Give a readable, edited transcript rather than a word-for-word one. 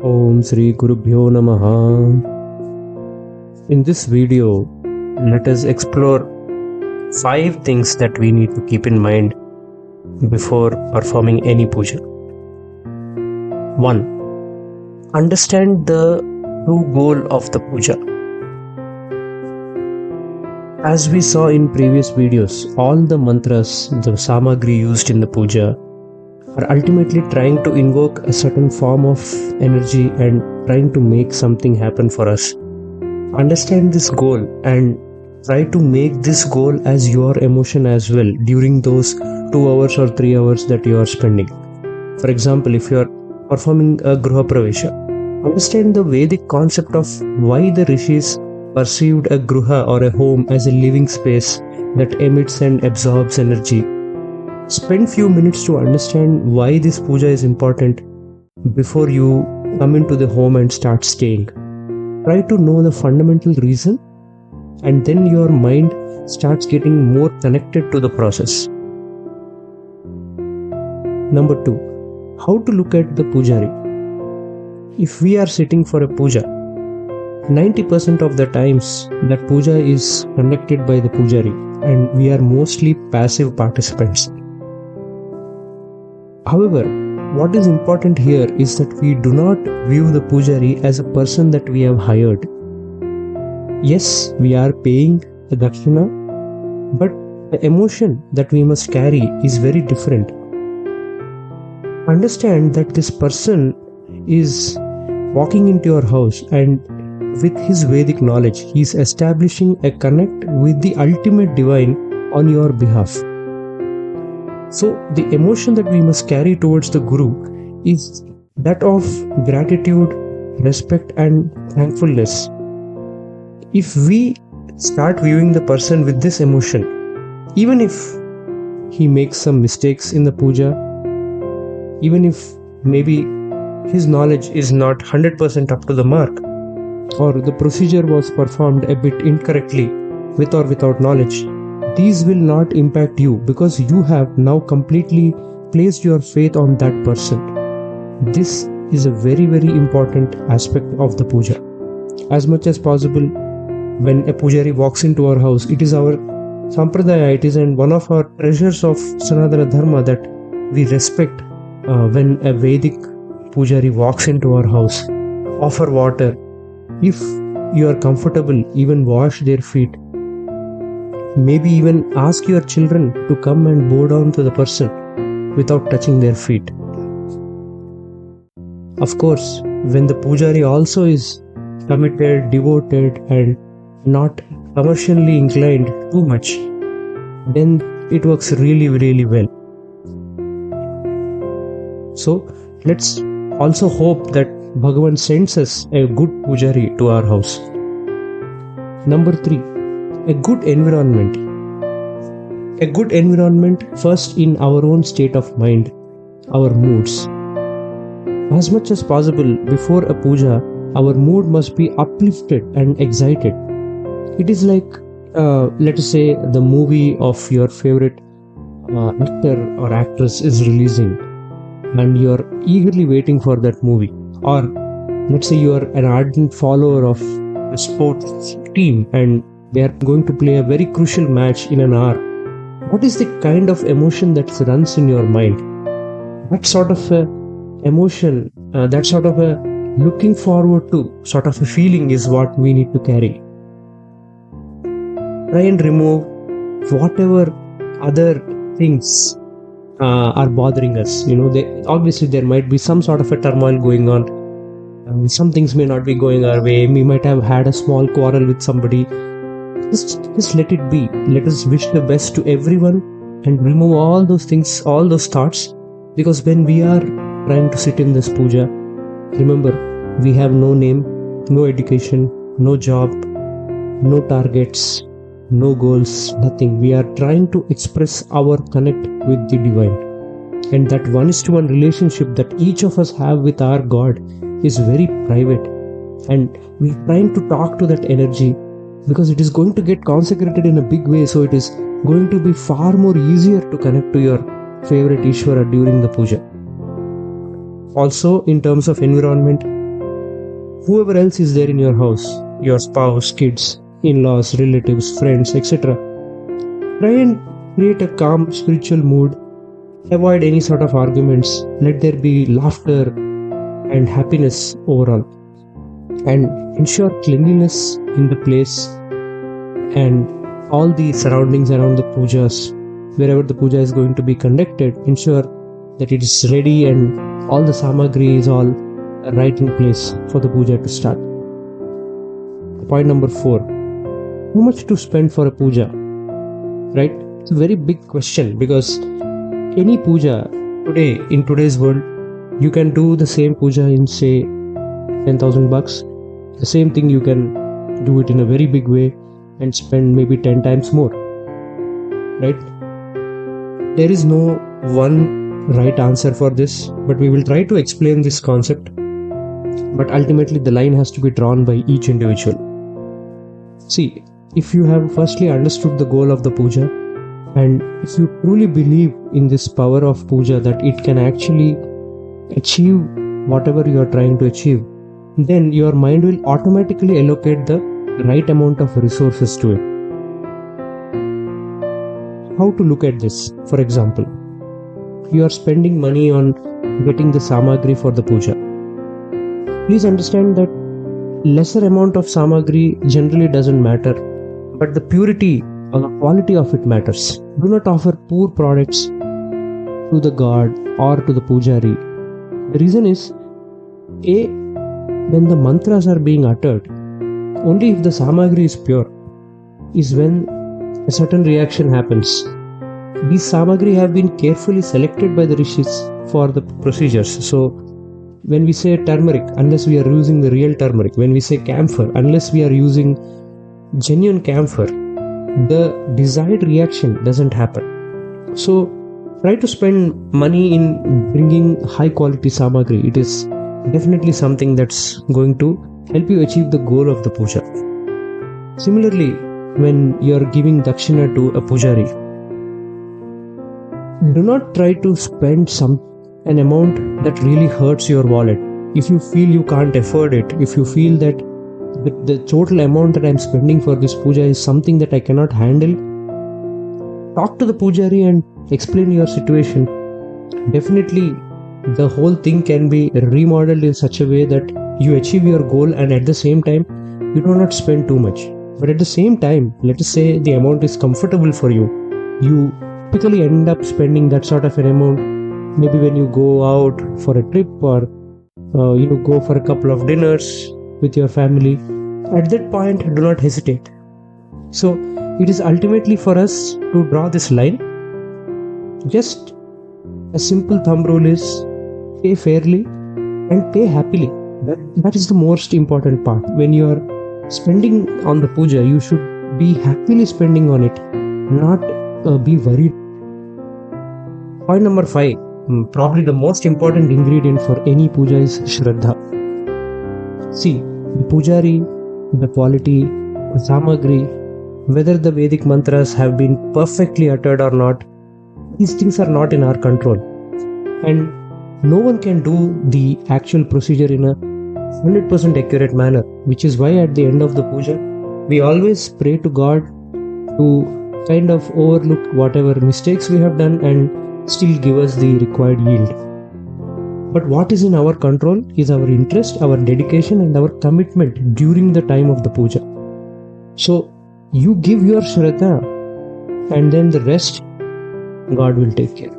Om Sri Gurubhyo Namaha. In this video, let us explore 5 things that we need to keep in mind before performing any puja. 1. Understand the true goal of the puja. As we saw in previous videos, all the mantras, the samagri used in the puja are ultimately trying to invoke a certain form of energy and trying to make something happen for us. Understand this goal and try to make this goal as your emotion as well during those 2 hours or 3 hours that you are spending. For example, if you are performing a Gruha Pravesha, understand the Vedic concept of why the rishis perceived a Gruha or a home as a living space that emits and absorbs energy. Spend few minutes to understand why this puja is important before you come into the home and start staying. Try to know the fundamental reason, and then your mind starts getting more connected to the process. Number 2. How to look at the pujari. If we are sitting for a puja, 90% of the times that puja is conducted by the pujari and we are mostly passive participants. However, what is important here is that we do not view the pujari as a person that we have hired. Yes, we are paying the dakshina, but the emotion that we must carry is very different. Understand that this person is walking into your house and with his Vedic knowledge, he is establishing a connect with the ultimate divine on your behalf. So the emotion that we must carry towards the Guru is that of gratitude, respect and thankfulness. If we start viewing the person with this emotion, even if he makes some mistakes in the puja, even if maybe his knowledge is not 100% up to the mark, or the procedure was performed a bit incorrectly with or without knowledge, these will not impact you because you have now completely placed your faith on that person. This is a very, very important aspect of the puja. As much as possible, when a pujari walks into our house, it is our sampradaya, it is one of our treasures of Sanatana Dharma that we respect when a Vedic pujari walks into our house. Offer water. If you are comfortable, even wash their feet. Maybe even ask your children to come and bow down to the person without touching their feet. Of course, when the pujari also is committed, devoted and not commercially inclined too much, then it works really, really well. So let's also hope that Bhagavan sends us a good pujari to our house. Number 3. A good environment. A good environment first in our own state of mind, our moods. As much as possible before a puja, our mood must be uplifted and excited. It is like, let us say, the movie of your favorite actor or actress is releasing and you are eagerly waiting for that movie. Or let's say you are an ardent follower of a sports team and they are going to play a very crucial match in an hour. What is the kind of emotion that runs in your mind? That sort of a emotion, that sort of a looking forward to sort of a feeling is what we need to carry. Try and remove whatever other things are bothering us. Obviously there might be some sort of a turmoil going on. Some things may not be going our way. We might have had a small quarrel with somebody. Just let it be. Let us wish the best to everyone and remove all those things, all those thoughts. Because when we are trying to sit in this puja, remember, we have no name, no education, no job, no targets, no goals, nothing. We are trying to express our connect with the divine. And that 1:1 relationship that each of us have with our God is very private. And we are trying to talk to that energy because it is going to get consecrated in a big way. So it is going to be far more easier to connect to your favorite Ishvara during the puja. Also, in terms of environment, whoever else is there in your house, your spouse, kids, in-laws, relatives, friends, etc. Try and create a calm spiritual mood. Avoid any sort of arguments. Let there be laughter and happiness overall. And ensure cleanliness in the place and all the surroundings around the pujas. Wherever the puja is going to be conducted, ensure that it is ready and all the samagri is all right in place for the puja to start. Point number 4. How much to spend for a puja? Right? It's a very big question, because any puja today, in today's world, you can do the same puja in say $10,000. The same thing you can do it in a very big way and spend maybe 10 times more. Right? There is no one right answer for this, but we will try to explain this concept. But ultimately the line has to be drawn by each individual. See, if you have firstly understood the goal of the puja, and if you truly believe in this power of puja, that it can actually achieve whatever you are trying to achieve, then your mind will automatically allocate the right amount of resources to it. How to look at this? For example, you are spending money on getting the samagri for the puja. Please understand that lesser amount of samagri generally doesn't matter, but the purity or the quality of it matters. Do not offer poor products to the god or to the pujari. The reason is, when the mantras are being uttered, only if the samagri is pure is when a certain reaction happens. These samagri have been carefully selected by the rishis for the procedures. So when we say turmeric, unless we are using the real turmeric, when we say camphor, unless we are using genuine camphor, the desired reaction doesn't happen. So try to spend money in bringing high quality samagri. It is definitely something that's going to help you achieve the goal of the puja. Similarly, when you are giving dakshina to a pujari, do not try to spend an amount that really hurts your wallet. If you feel you can't afford it, if you feel that the total amount that I'm spending for this puja is something that I cannot handle, talk to the pujari and explain your situation. Definitely the whole thing can be remodeled in such a way that you achieve your goal, and at the same time you do not spend too much. But at the same time, let us say the amount is comfortable for you. You typically end up spending that sort of an amount maybe when you go out for a trip, or go for a couple of dinners with your family. At that point, do not hesitate. So it is ultimately for us to draw this line. Just a simple thumb rule is pay fairly and pay happily. That is the most important part. When you are spending on the puja, you should be happily spending on it, not be worried. Point number 5, probably the most important ingredient for any puja is Shradda. See, the pujari, the quality, the samagri, whether the Vedic mantras have been perfectly uttered or not, these things are not in our control. And no one can do the actual procedure in a 100% accurate manner, which is why at the end of the puja, we always pray to God to kind of overlook whatever mistakes we have done and still give us the required yield. But what is in our control is our interest, our dedication, and our commitment during the time of the puja. So you give your Shradda, and then the rest God will take care.